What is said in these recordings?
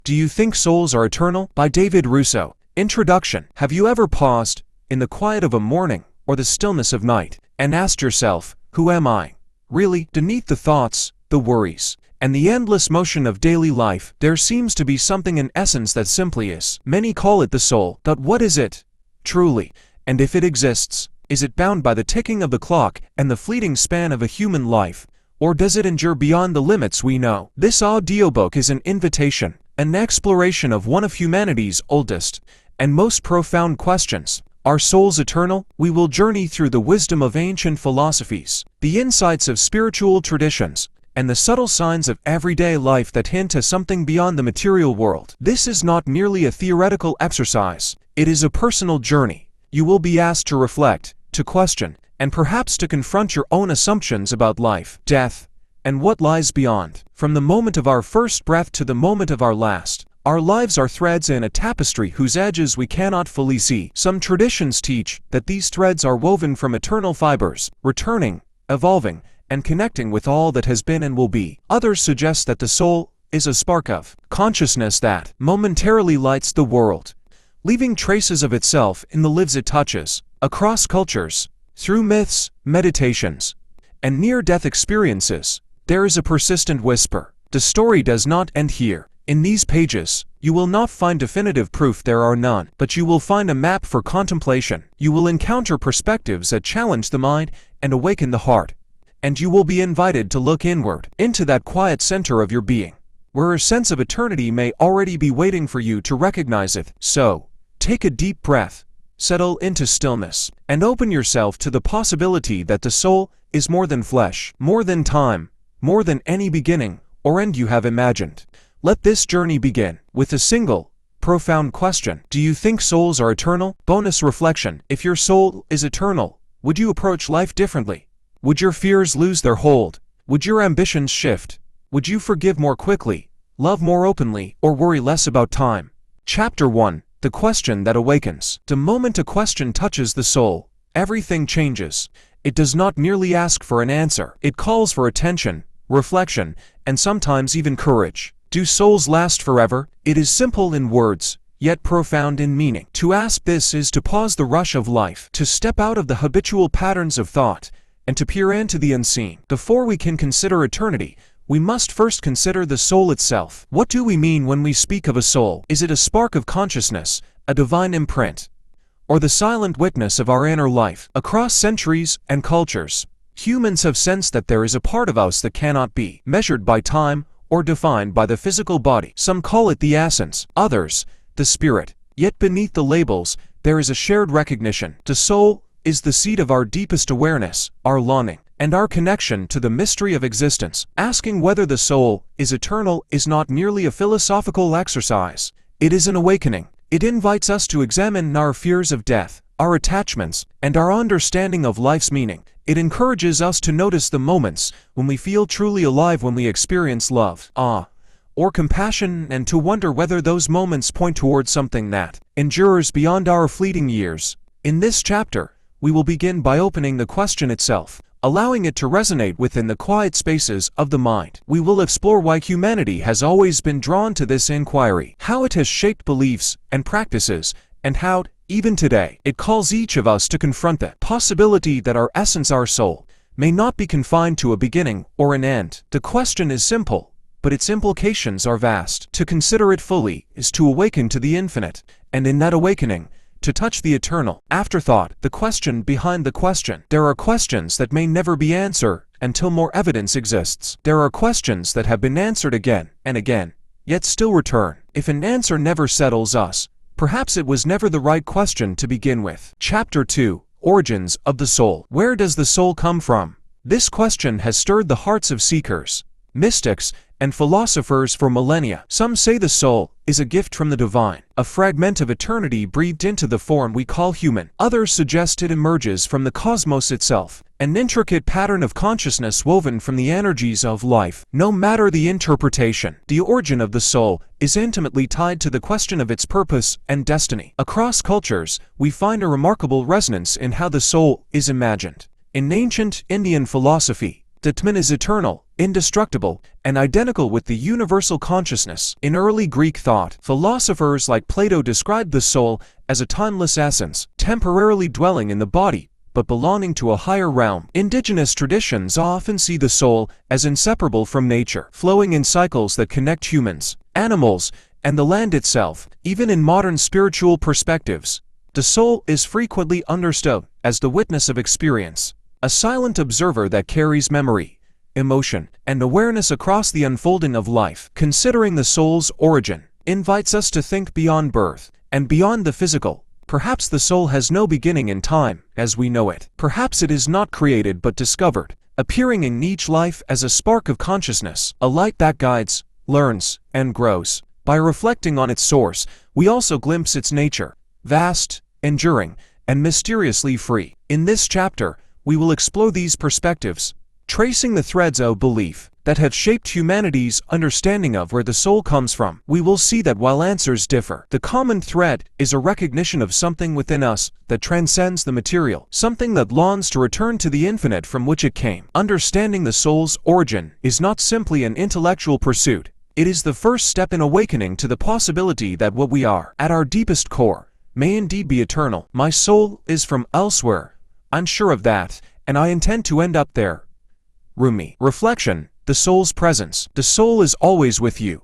Do you think souls are eternal? By David Russo. Introduction. Have you ever paused, in the quiet of a morning, or the stillness of night, and asked yourself, who am I? Really, beneath the thoughts, the worries, and the endless motion of daily life, there seems to be something in essence that simply is. Many call it the soul, but what is it? Truly, and if it exists, is it bound by the ticking of the clock and the fleeting span of a human life, or does it endure beyond the limits we know? This audiobook is an invitation, an exploration of one of humanity's oldest and most profound questions. Are souls eternal? We will journey through the wisdom of ancient philosophies, the insights of spiritual traditions, and the subtle signs of everyday life that hint at something beyond the material world. This is not merely a theoretical exercise, it is a personal journey. You will be asked to reflect, to question, and perhaps to confront your own assumptions about life, death, and what lies beyond. From the moment of our first breath to the moment of our last, our lives are threads in a tapestry whose edges we cannot fully see. Some traditions teach that these threads are woven from eternal fibers, returning, evolving, and connecting with all that has been and will be. Others suggest that the soul is a spark of consciousness that momentarily lights the world, leaving traces of itself in the lives it touches. Across cultures, through myths, meditations, and near-death experiences, there is a persistent whisper. The story does not end here. In these pages, you will not find definitive proof, there are none, but you will find a map for contemplation. You will encounter perspectives that challenge the mind and awaken the heart. And you will be invited to look inward, into that quiet center of your being, where a sense of eternity may already be waiting for you to recognize it. So, take a deep breath, settle into stillness, and open yourself to the possibility that the soul is more than flesh, more than time, more than any beginning or end you have imagined. Let this journey begin with a single, profound question. Do you think souls are eternal? Bonus reflection. If your soul is eternal, would you approach life differently? Would your fears lose their hold? Would your ambitions shift? Would you forgive more quickly, love more openly, or worry less about time? Chapter 1. The question that awakens. The moment a question touches the soul, everything changes. It does not merely ask for an answer. It calls for attention, reflection, and sometimes even courage. Do souls last forever? It is simple in words, yet profound in meaning. To ask this is to pause the rush of life, to step out of the habitual patterns of thought, and to peer into the unseen. Before we can consider eternity, we must first consider the soul itself. What do we mean when we speak of a soul? Is it a spark of consciousness, a divine imprint, or the silent witness of our inner life? Across centuries and cultures, humans have sensed that there is a part of us that cannot be measured by time or defined by the physical body. Some call it the essence, others, the spirit. Yet beneath the labels, there is a shared recognition. The soul is the seat of our deepest awareness, our longing, and our connection to the mystery of existence. Asking whether the soul is eternal is not merely a philosophical exercise. It is an awakening. It invites us to examine our fears of death, our attachments, and our understanding of life's meaning. It encourages us to notice the moments when we feel truly alive, when we experience love, awe, or compassion, and to wonder whether those moments point towards something that endures beyond our fleeting years. In this chapter, we will begin by opening the question itself, allowing it to resonate within the quiet spaces of the mind. We will explore why humanity has always been drawn to this inquiry, how it has shaped beliefs and practices, and how, even today, it calls each of us to confront the possibility that our essence, our soul, may not be confined to a beginning or an end. The question is simple, but its implications are vast. To consider it fully is to awaken to the infinite, and in that awakening, to touch the eternal. Afterthought, the question behind the question. There are questions that may never be answered until more evidence exists. There are questions that have been answered again and again, yet still return. If an answer never settles us, perhaps it was never the right question to begin with. Chapter 2. Origins of the soul. Where does the soul come from? This question has stirred the hearts of seekers, mystics, and philosophers for millennia. Some say the soul is a gift from the divine, a fragment of eternity breathed into the form we call human. Others suggest it emerges from the cosmos itself, an intricate pattern of consciousness woven from the energies of life. No matter the interpretation, the origin of the soul is intimately tied to the question of its purpose and destiny. Across cultures, we find a remarkable resonance in how the soul is imagined. In ancient Indian philosophy, Atman is eternal, indestructible, and identical with the universal consciousness. In early Greek thought, philosophers like Plato described the soul as a timeless essence, temporarily dwelling in the body, but belonging to a higher realm. Indigenous traditions often see the soul as inseparable from nature, flowing in cycles that connect humans, animals, and the land itself. Even in modern spiritual perspectives, the soul is frequently understood as the witness of experience, a silent observer that carries memory, emotion, and awareness across the unfolding of life. Considering the soul's origin invites us to think beyond birth and beyond the physical. Perhaps the soul has no beginning in time as we know it. Perhaps it is not created but discovered, appearing in each life as a spark of consciousness, a light that guides, learns, and grows. By reflecting on its source, we also glimpse its nature, vast, enduring, and mysteriously free. In this chapter, we will explore these perspectives, tracing the threads of belief that have shaped humanity's understanding of where the soul comes from. We will see that while answers differ, the common thread is a recognition of something within us that transcends the material, something that longs to return to the infinite from which it came. Understanding the soul's origin is not simply an intellectual pursuit. It is the first step in awakening to the possibility that what we are, at our deepest core, may indeed be eternal. My soul is from elsewhere. I'm sure of that, and I intend to end up there. Rumi. Reflection. The soul's presence. The soul is always with you.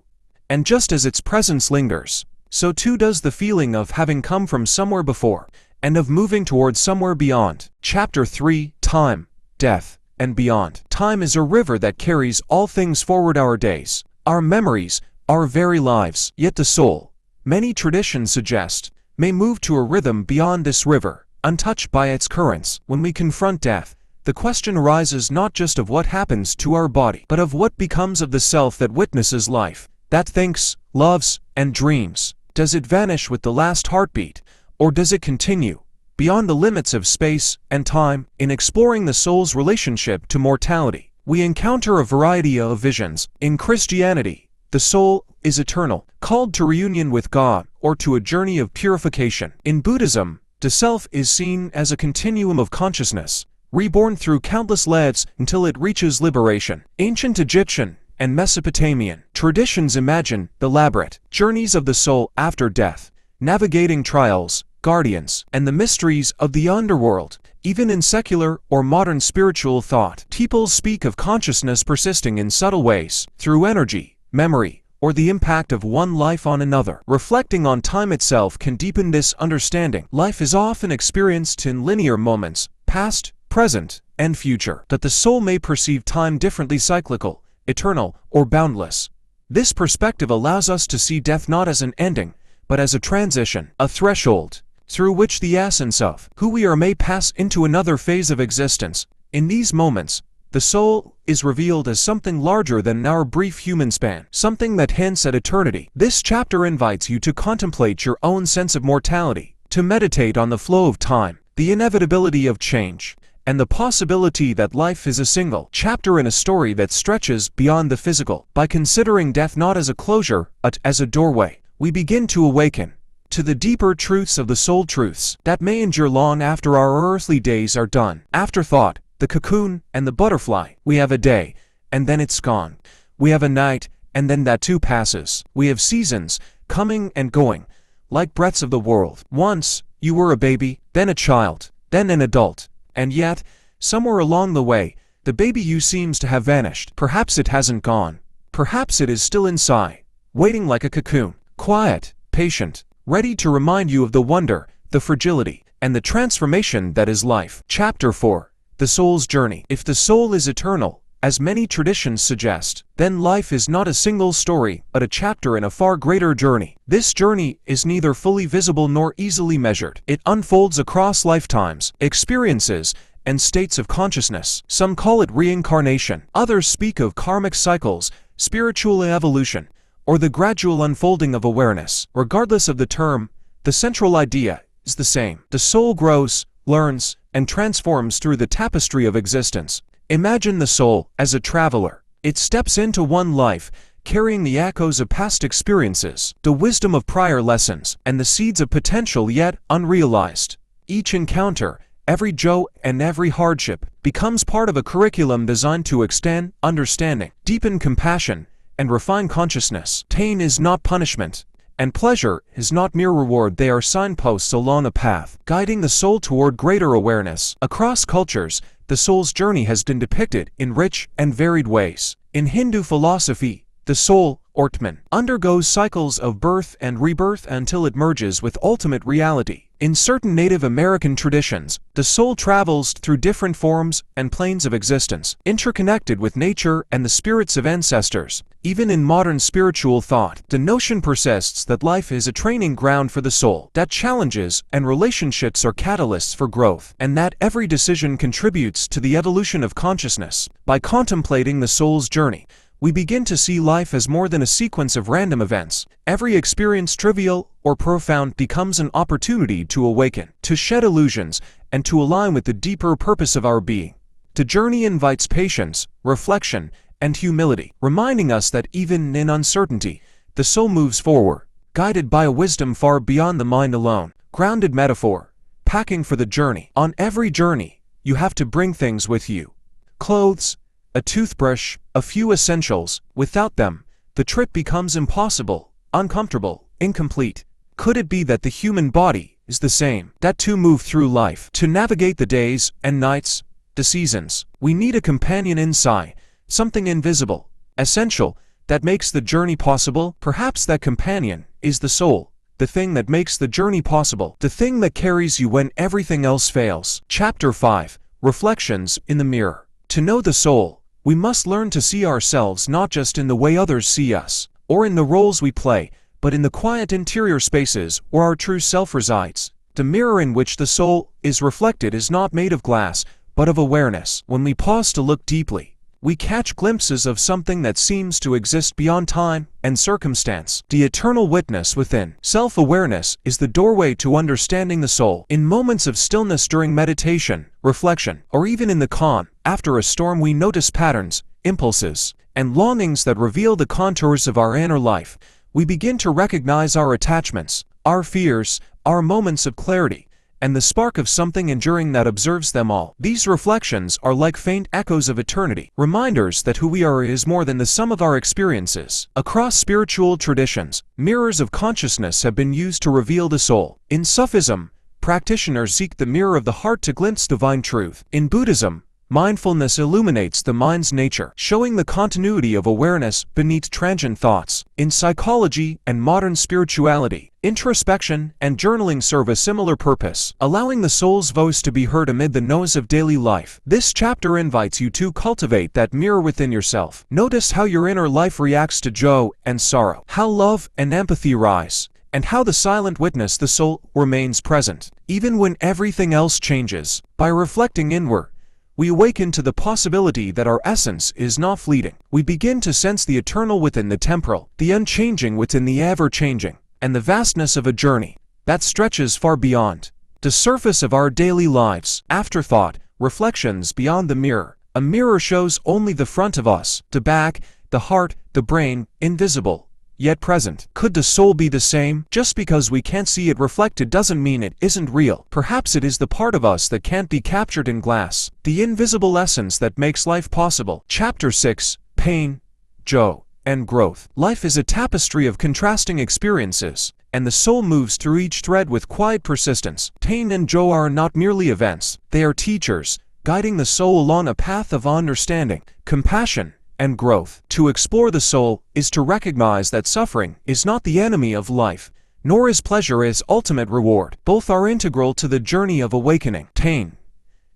And just as its presence lingers, so too does the feeling of having come from somewhere before, and of moving towards somewhere beyond. Chapter 3. Time, Death, and Beyond. Time is a river that carries all things forward, our days, our memories, our very lives. Yet the soul, many traditions suggest, may move to a rhythm beyond this river, untouched by its currents. When we confront death, the question arises not just of what happens to our body, but of what becomes of the self that witnesses life, that thinks, loves, and dreams. Does it vanish with the last heartbeat, or does it continue, beyond the limits of space and time? In exploring the soul's relationship to mortality, we encounter a variety of visions. In Christianity, the soul is eternal, called to reunion with God, or to a journey of purification. In Buddhism, the self is seen as a continuum of consciousness, reborn through countless lives until it reaches liberation. Ancient Egyptian and Mesopotamian traditions imagine elaborate journeys of the soul after death, navigating trials, guardians, and the mysteries of the underworld. Even in secular or modern spiritual thought, people speak of consciousness persisting in subtle ways, through energy, memory, or the impact of one life on another. Reflecting on time itself can deepen this understanding. Life is often experienced in linear moments, past, present, and future, that the soul may perceive time differently, cyclical, eternal, or boundless. This perspective allows us to see death not as an ending, but as a transition, a threshold, through which the essence of who we are may pass into another phase of existence. In these moments, the soul is revealed as something larger than our brief human span, something that hints at eternity. This chapter invites you to contemplate your own sense of mortality, to meditate on the flow of time, the inevitability of change, and the possibility that life is a single chapter in a story that stretches beyond the physical. By considering death not as a closure, but as a doorway, we begin to awaken to the deeper truths of the soul, truths that may endure long after our earthly days are done. Afterthought, the cocoon and the butterfly. We have a day, and then it's gone. We have a night, and then that too passes. We have seasons, coming and going, like breaths of the world. Once, you were a baby, then a child, then an adult. And yet, somewhere along the way, the baby you seems to have vanished. Perhaps it hasn't gone. Perhaps it is still inside, waiting like a cocoon, quiet, patient, ready to remind you of the wonder, the fragility, and the transformation that is life. Chapter 4. The Soul's Journey. If the soul is eternal, as many traditions suggest, then life is not a single story, but a chapter in a far greater journey. This journey is neither fully visible nor easily measured. It unfolds across lifetimes, experiences, and states of consciousness. Some call it reincarnation. Others speak of karmic cycles, spiritual evolution, or the gradual unfolding of awareness. Regardless of the term, the central idea is the same. The soul grows, learns, and transforms through the tapestry of existence. Imagine the soul as a traveler. It steps into one life, carrying the echoes of past experiences, the wisdom of prior lessons, and the seeds of potential yet unrealized. Each encounter, every joy and every hardship becomes part of a curriculum designed to extend understanding, deepen compassion, and refine consciousness. Pain is not punishment, and pleasure is not mere reward. They are signposts along a path, guiding the soul toward greater awareness. Across cultures, the soul's journey has been depicted in rich and varied ways. In Hindu philosophy, the soul, Atman, undergoes cycles of birth and rebirth until it merges with ultimate reality. In certain Native American traditions, the soul travels through different forms and planes of existence, interconnected with nature and the spirits of ancestors. Even in modern spiritual thought, the notion persists that life is a training ground for the soul, that challenges and relationships are catalysts for growth, and that every decision contributes to the evolution of consciousness. By contemplating the soul's journey, we begin to see life as more than a sequence of random events. Every experience, trivial or profound, becomes an opportunity to awaken, to shed illusions, and to align with the deeper purpose of our being. The journey invites patience, reflection, and humility, reminding us that even in uncertainty, the soul moves forward, guided by a wisdom far beyond the mind alone. Grounded metaphor, packing for the journey. On every journey, you have to bring things with you. Clothes, a toothbrush, a few essentials. Without them, the trip becomes impossible, uncomfortable, incomplete. Could it be that the human body is the same? That to move through life, to navigate the days and nights, the seasons, we need a companion inside, something invisible, essential, that makes the journey possible. Perhaps that companion is the soul, the thing that makes the journey possible, the thing that carries you when everything else fails. Chapter 5. Reflections in the Mirror. To know the soul, we must learn to see ourselves not just in the way others see us, or in the roles we play, but in the quiet interior spaces where our true self resides. The mirror in which the soul is reflected is not made of glass, but of awareness. When we pause to look deeply, we catch glimpses of something that seems to exist beyond time and circumstance, the eternal witness within. Self-awareness is the doorway to understanding the soul. In moments of stillness, during meditation, reflection, or even in the calm after a storm, we notice patterns, impulses, and longings that reveal the contours of our inner life. We begin to recognize our attachments, our fears, our moments of clarity, and the spark of something enduring that observes them all. These reflections are like faint echoes of eternity, reminders that who we are is more than the sum of our experiences. Across spiritual traditions, mirrors of consciousness have been used to reveal the soul. In Sufism, practitioners seek the mirror of the heart to glimpse divine truth. In Buddhism, mindfulness illuminates the mind's nature, showing the continuity of awareness beneath transient thoughts. In psychology and modern spirituality, introspection and journaling serve a similar purpose, allowing the soul's voice to be heard amid the noise of daily life. This chapter invites you to cultivate that mirror within yourself. Notice how your inner life reacts to joy and sorrow, how love and empathy rise, and how the silent witness, the soul, remains present, even when everything else changes. By reflecting inward, we awaken to the possibility that our essence is not fleeting. We begin to sense the eternal within the temporal, the unchanging within the ever-changing, and the vastness of a journey that stretches far beyond the surface of our daily lives. Afterthought, reflections beyond the mirror. A mirror shows only the front of us, the back, the heart, the brain, invisible, yet present. Could the soul be the same? Just because we can't see it reflected doesn't mean it isn't real. Perhaps it is the part of us that can't be captured in glass, the invisible essence that makes life possible. Chapter 6. Pain, Joy, and Growth. Life is a tapestry of contrasting experiences, and the soul moves through each thread with quiet persistence. Pain and joy are not merely events, they are teachers, guiding the soul along a path of understanding, compassion, and growth. To explore the soul is to recognize that suffering is not the enemy of life, nor is pleasure its ultimate reward. Both are integral to the journey of awakening. Pain,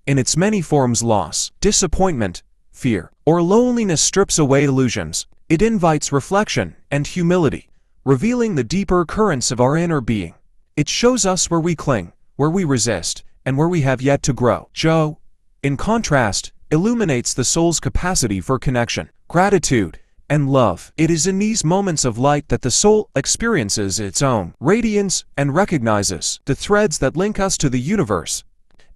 in its many forms, loss, disappointment, fear, or loneliness, strips away illusions. It invites reflection and humility, revealing the deeper currents of our inner being. It shows us where we cling, where we resist, and where we have yet to grow. Joy, in contrast, illuminates the soul's capacity for connection, gratitude, and love. It is in these moments of light that the soul experiences its own radiance and recognizes the threads that link us to the universe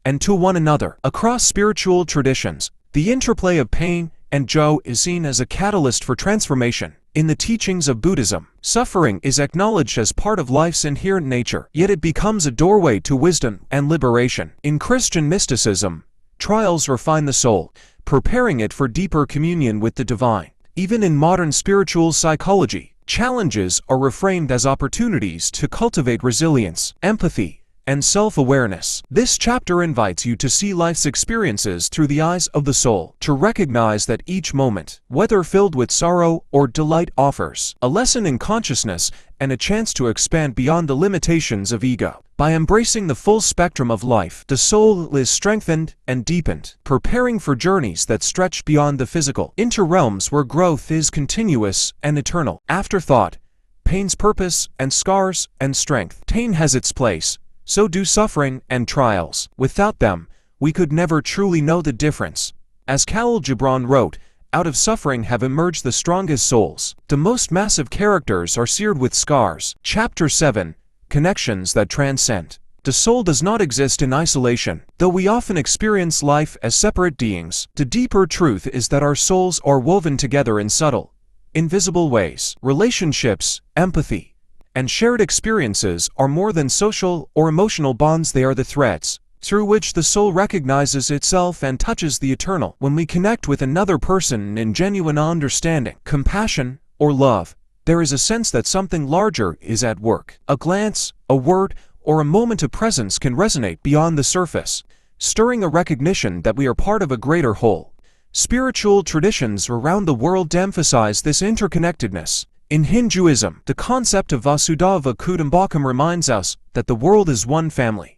and to one another. Across spiritual traditions, the interplay of pain and joy is seen as a catalyst for transformation. In the teachings of Buddhism, suffering is acknowledged as part of life's inherent nature, yet it becomes a doorway to wisdom and liberation. In Christian mysticism, trials refine the soul, preparing it for deeper communion with the divine. Even in modern spiritual psychology, challenges are reframed as opportunities to cultivate resilience, empathy, and self-awareness. This chapter invites you to see life's experiences through the eyes of the soul, to recognize that each moment, whether filled with sorrow or delight, offers a lesson in consciousness and a chance to expand beyond the limitations of ego. By embracing the full spectrum of life, the soul is strengthened and deepened, preparing for journeys that stretch beyond the physical, into realms where growth is continuous and eternal. Afterthought, pain's purpose and scars and strength. Pain has its place, so do suffering and trials. Without them, we could never truly know the difference. As Khalil Gibran wrote, "Out of suffering have emerged the strongest souls. The most massive characters are seared with scars." Chapter 7. Connections that transcend. The soul does not exist in isolation. Though we often experience life as separate beings, the deeper truth is that our souls are woven together in subtle, invisible ways. Relationships, empathy, and shared experiences are more than social or emotional bonds. They are the threads through which the soul recognizes itself and touches the eternal. When we connect with another person in genuine understanding, compassion, or love, there is a sense that something larger is at work. A glance, a word, or a moment of presence can resonate beyond the surface, stirring a recognition that we are part of a greater whole. Spiritual traditions around the world emphasize this interconnectedness. In Hinduism, the concept of Vasudhaiva Kutumbakam reminds us that the world is one family,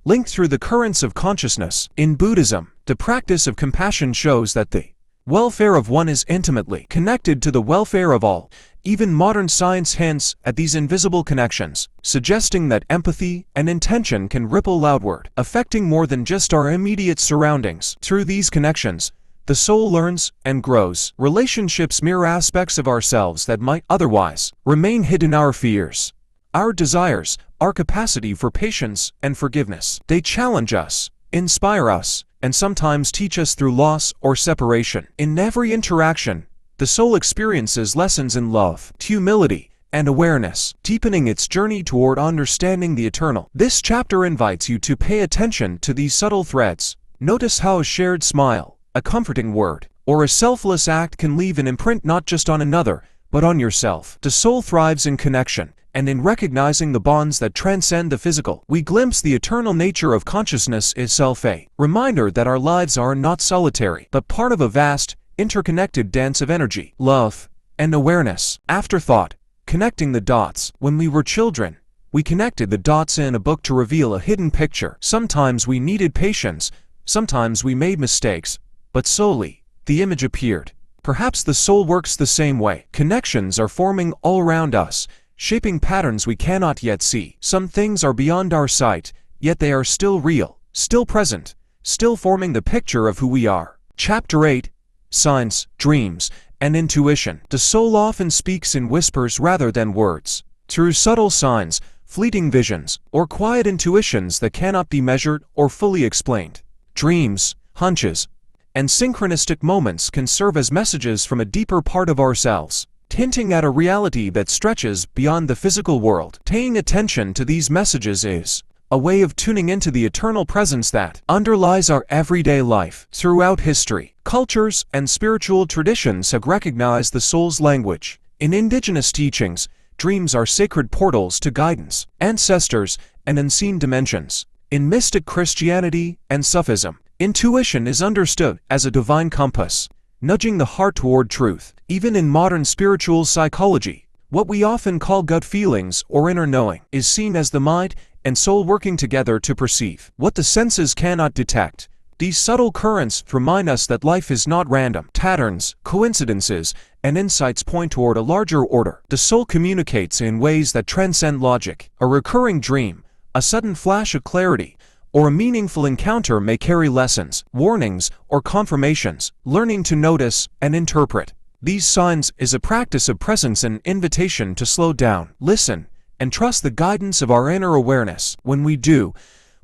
linked through the currents of consciousness. In Buddhism, the practice of compassion shows that the welfare of one is intimately connected to the welfare of all. Even modern science hints at these invisible connections, suggesting that empathy and intention can ripple outward, affecting more than just our immediate surroundings. Through these connections, the soul learns and grows. Relationships mirror aspects of ourselves that might otherwise remain hidden: our fears, our desires, our capacity for patience and forgiveness. They challenge us, inspire us, and sometimes teach us through loss or separation. In every interaction, the soul experiences lessons in love, humility, and awareness, deepening its journey toward understanding the eternal. This chapter invites you to pay attention to these subtle threads. Notice how a shared smile, a comforting word, or a selfless act can leave an imprint not just on another, but on yourself. The soul thrives in connection, and in recognizing the bonds that transcend the physical, we glimpse the eternal nature of consciousness itself, a reminder that our lives are not solitary, but part of a vast, interconnected dance of energy, love, and awareness. Afterthought, connecting the dots. When we were children, we connected the dots in a book to reveal a hidden picture. Sometimes we needed patience, sometimes we made mistakes, but slowly, the image appeared. Perhaps the soul works the same way. Connections are forming all around us, shaping patterns we cannot yet see. Some things are beyond our sight, yet they are still real, still present, still forming the picture of who we are. Chapter 8. Signs, Dreams, and Intuition. The soul often speaks in whispers rather than words. Through subtle signs, fleeting visions, or quiet intuitions that cannot be measured or fully explained, dreams, hunches, and synchronistic moments can serve as messages from a deeper part of ourselves, hinting at a reality that stretches beyond the physical world. Paying attention to these messages is a way of tuning into the eternal presence that underlies our everyday life. Throughout history, cultures and spiritual traditions have recognized the soul's language. In indigenous teachings, dreams are sacred portals to guidance, ancestors, and unseen dimensions. In mystic Christianity and Sufism, intuition is understood as a divine compass, nudging the heart toward truth. Even in modern spiritual psychology, what we often call gut feelings or inner knowing is seen as the mind and soul working together to perceive what the senses cannot detect. These subtle currents remind us that life is not random. Patterns, coincidences, and insights point toward a larger order. The soul communicates in ways that transcend logic. A recurring dream, a sudden flash of clarity, or a meaningful encounter may carry lessons, warnings, or confirmations. Learning to notice and interpret these signs is a practice of presence, an invitation to slow down, listen, and trust the guidance of our inner awareness. When we do,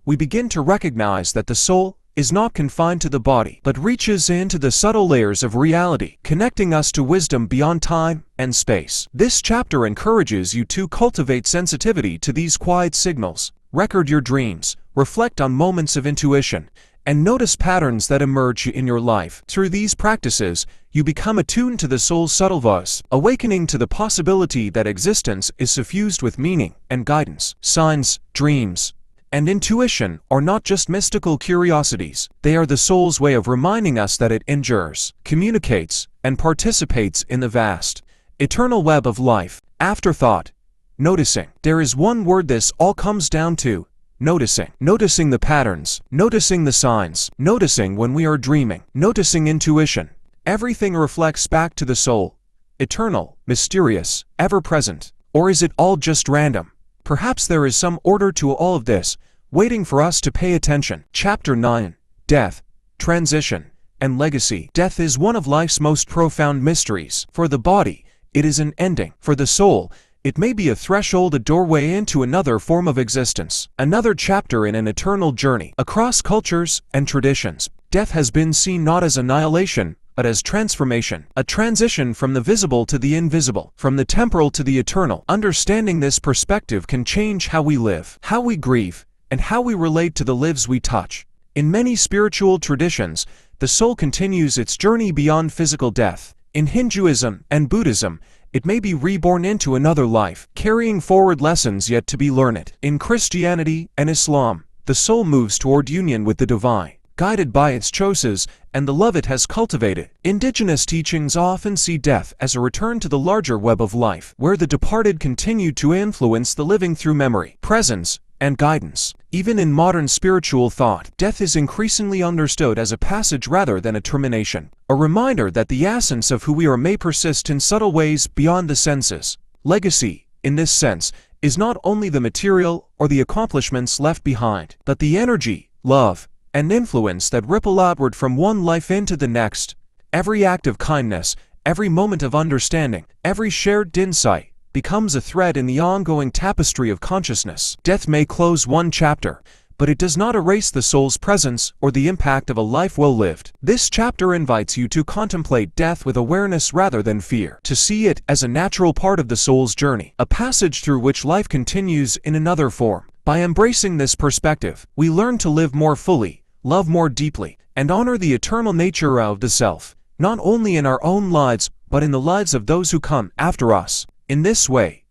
we begin to recognize that the soul, is not confined to the body, but reaches into the subtle layers of reality, connecting us to wisdom beyond time and space. This chapter encourages you to cultivate sensitivity to these quiet signals, record your dreams, reflect on moments of intuition, and notice patterns that emerge in your life. Through these practices, you become attuned to the soul's subtle voice, awakening to the possibility that existence is suffused with meaning and guidance. Signs, dreams, and intuition are not just mystical curiosities. They are the soul's way of reminding us that it endures, communicates, and participates in the vast, eternal web of life. Afterthought. Noticing. There is one word this all comes down to: noticing. Noticing the patterns, noticing the signs, noticing when we are dreaming, noticing intuition. Everything reflects back to the soul. Eternal, mysterious, ever-present. Or is it all just random? Perhaps there is some order to all of this, waiting for us to pay attention. Chapter 9. Death, Transition, and Legacy. Death is one of life's most profound mysteries. For the body, it is an ending. For the soul, it may be a threshold, a doorway into another form of existence, another chapter in an eternal journey. Across cultures and traditions, death has been seen not as annihilation, but as transformation, a transition from the visible to the invisible, from the temporal to the eternal. Understanding this perspective can change how we live, how we grieve, and how we relate to the lives we touch. In many spiritual traditions, the soul continues its journey beyond physical death. In Hinduism and Buddhism, it may be reborn into another life, carrying forward lessons yet to be learned. In Christianity and Islam, the soul moves toward union with the divine, guided by its choices and the love it has cultivated. Indigenous teachings often see death as a return to the larger web of life, where the departed continue to influence the living through memory, presence, and guidance. Even in modern spiritual thought, death is increasingly understood as a passage rather than a termination, a reminder that the essence of who we are may persist in subtle ways beyond the senses. Legacy, in this sense, is not only the material or the accomplishments left behind, but the energy, love, and influence that ripple outward from one life into the next. Every act of kindness, every moment of understanding, every shared insight becomes a thread in the ongoing tapestry of consciousness. Death may close one chapter, but it does not erase the soul's presence or the impact of a life well lived. This chapter invites you to contemplate death with awareness rather than fear, to see it as a natural part of the soul's journey, a passage through which life continues in another form. By embracing this perspective, we learn to live more fully, love more deeply, and honor the eternal nature of the self, not only in our own lives, but in the lives of those who come after us. In this way,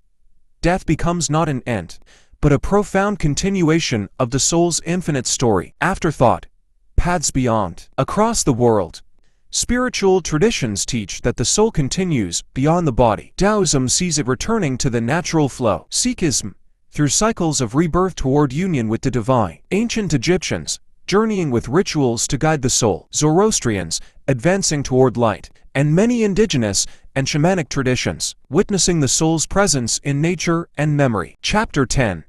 death becomes not an end, but a profound continuation of the soul's infinite story. Afterthought. Paths beyond. Across the world, spiritual traditions teach that the soul continues beyond the body. Taoism sees it returning to the natural flow. Sikhism, through cycles of rebirth toward union with the divine. Ancient Egyptians, journeying with rituals to guide the soul. Zoroastrians, advancing toward light. And many indigenous and shamanic traditions, witnessing the soul's presence in nature and memory. Chapter 10.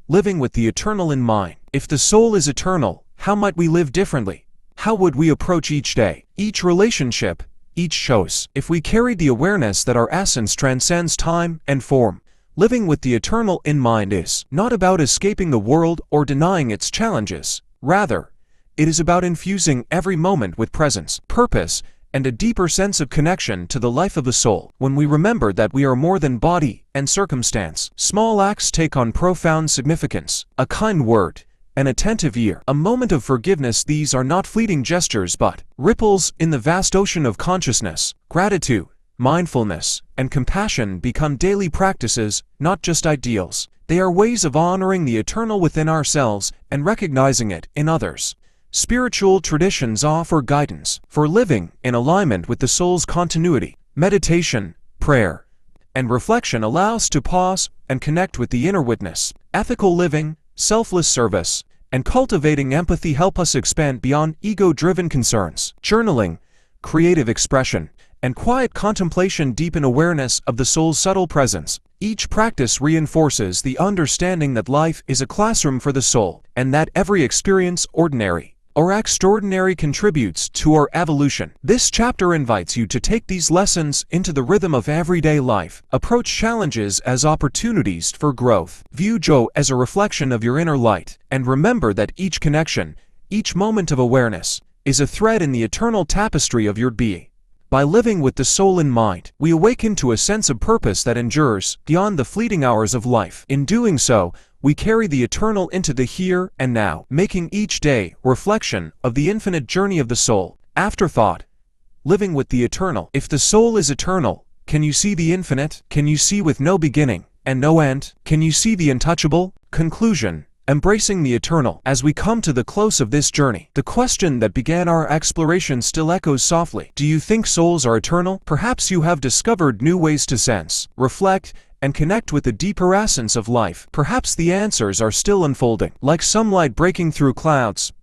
Living with the eternal in mind. If the soul is eternal, how might we live differently? How would we approach each day, each relationship, each choice, if we carried the awareness that our essence transcends time and form? Living with the eternal in mind is not about escaping the world or denying its challenges. Rather, it is about infusing every moment with presence, purpose, and a deeper sense of connection to the life of the soul. When we remember that we are more than body and circumstance, small acts take on profound significance. A kind word, an attentive ear, a moment of forgiveness. These are not fleeting gestures but ripples in the vast ocean of consciousness. Gratitude, mindfulness, and compassion become daily practices, not just ideals. They are ways of honoring the eternal within ourselves and recognizing it in others. Spiritual traditions offer guidance for living in alignment with the soul's continuity. Meditation, prayer, and reflection allow us to pause and connect with the inner witness. Ethical living, selfless service, and cultivating empathy help us expand beyond ego-driven concerns. Journaling, creative expression, and quiet contemplation deepen awareness of the soul's subtle presence. Each practice reinforces the understanding that life is a classroom for the soul, and that every experience, ordinary or extraordinary, contributes to our evolution. This chapter invites you to take these lessons into the rhythm of everyday life. Approach challenges as opportunities for growth. View joy as a reflection of your inner light, and remember that each connection, Each moment of awareness is a thread in the eternal tapestry of your being. By living with the soul in mind, we awaken to a sense of purpose that endures beyond the fleeting hours of life. In doing so, we carry the eternal into the here and now, making each day reflection of the infinite journey of the soul. Afterthought. Living with the eternal. If the soul is eternal, can you see the infinite? Can you see with no beginning and no end? Can you see the untouchable? Conclusion. Embracing the eternal. As we come to the close of this journey, the question that began our exploration still echoes softly. Do you think souls are eternal? Perhaps you have discovered new ways to sense, reflect, and connect with the deeper essence of life. Perhaps the answers are still unfolding, like some light breaking through clouds,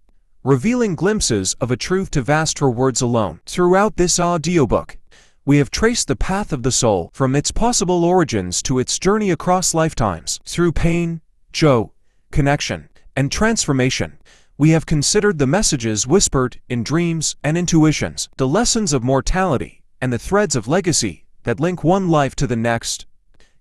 revealing glimpses of a truth too vast for words alone. Throughout this audiobook, we have traced the path of the soul, from its possible origins to its journey across lifetimes. Through pain, joy, connection, and transformation, we have considered the messages whispered in dreams and intuitions, the lessons of mortality, and the threads of legacy that link one life to the next.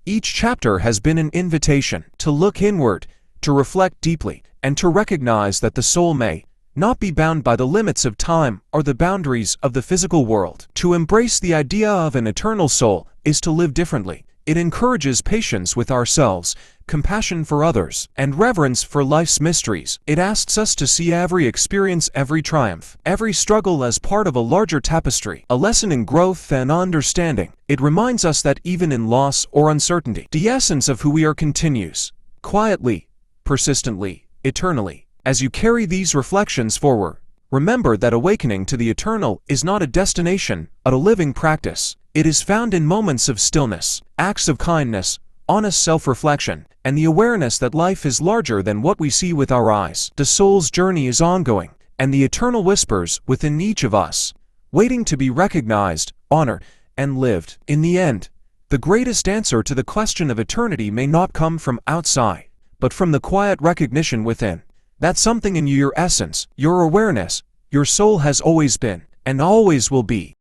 Each chapter has been an invitation to look inward, to reflect deeply, and to recognize that the soul may not be bound by the limits of time or the boundaries of the physical world. To embrace the idea of an eternal soul is to live differently. It encourages patience with ourselves, compassion for others, and reverence for life's mysteries. It asks us to see every experience, every triumph, every struggle as part of a larger tapestry, a lesson in growth and understanding. It reminds us that even in loss or uncertainty, the essence of who we are continues, quietly, persistently, eternally. As you carry these reflections forward, remember that awakening to the eternal is not a destination, but a living practice. It is found in moments of stillness, acts of kindness, honest self-reflection, and the awareness that life is larger than what we see with our eyes. The soul's journey is ongoing, and the eternal whispers within each of us, waiting to be recognized, honored, and lived. In the end, the greatest answer to the question of eternity may not come from outside, but from the quiet recognition within, that something in you, your essence, your awareness, your soul has always been, and always will be,